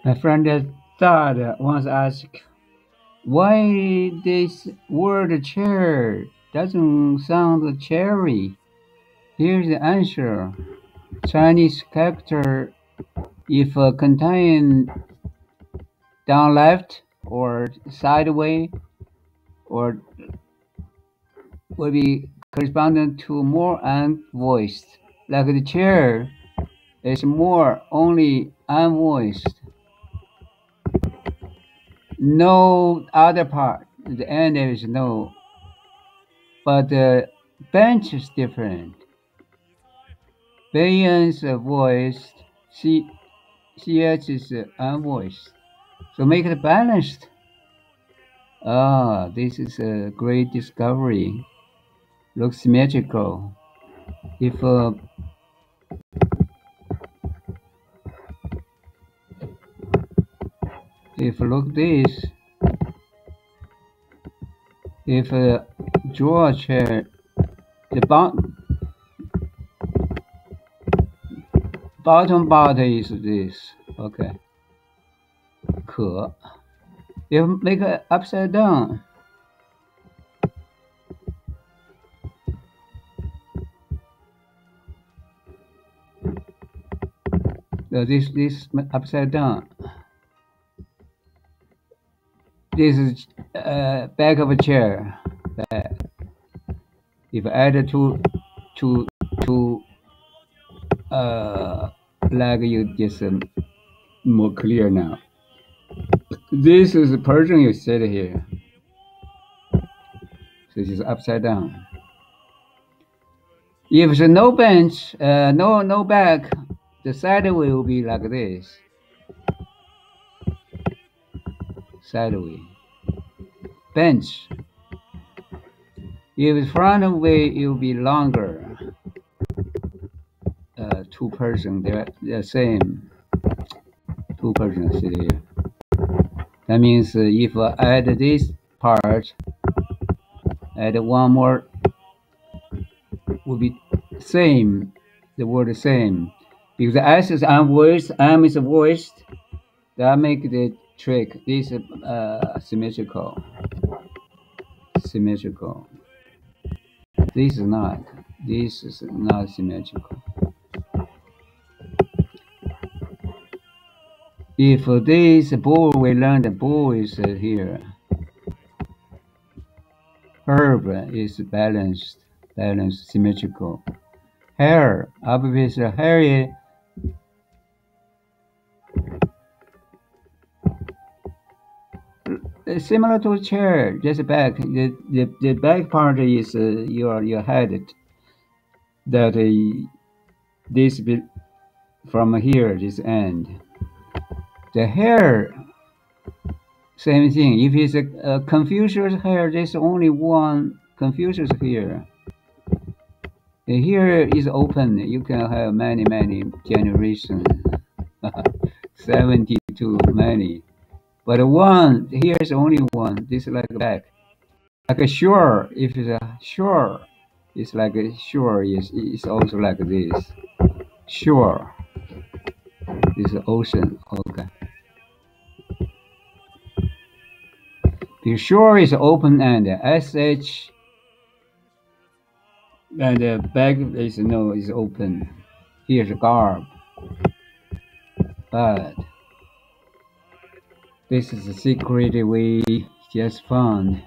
My friend Todd once asked, why this word chair doesn't sound cherry? Here's the answer. Chinese character, if contain down left or sideways, or will be correspondent to more unvoiced. Like the chair is more only unvoiced. No other part. The end is no. But the bench is different. Billions are voiced. CH is unvoiced. So make it balanced. Ah, this is a great discovery. Looks symmetrical. If look this, if draw a chair, the bottom part is this. Okay. 可 if make it upside down, this upside down. This is back of a chair. Back. If add to like you just more clear now. This is the person you sit here. So this is upside down. If there's no bench, no back, the sideway will be like this. Sideway. Bench. If it's front way, it will be longer. Two person, they're the same. Two persons sit here. That means if I add this part, add one more, will be same. The word same. Because S is unvoiced, M is voiced. That make the trick. This is symmetrical. Symmetrical. This is not. This is not symmetrical. If this bull, we learn the bull is here. Herb is balanced, symmetrical. Hair, obviously hairy. Similar to a chair, just back. The back part is your head. That this bit from here, this end. The hair, same thing. If it's a Confucius hair, there's only one Confucius here. Here is open. You can have many generations. 72 many. But one, here's only one. This is like a back. Like a shore. If it's a shore, it's like a shore. It's also like this. Shore. This is ocean. Okay. The shore is open end. SH. And the back is is open. Here's a garb. But this is a secret we just found.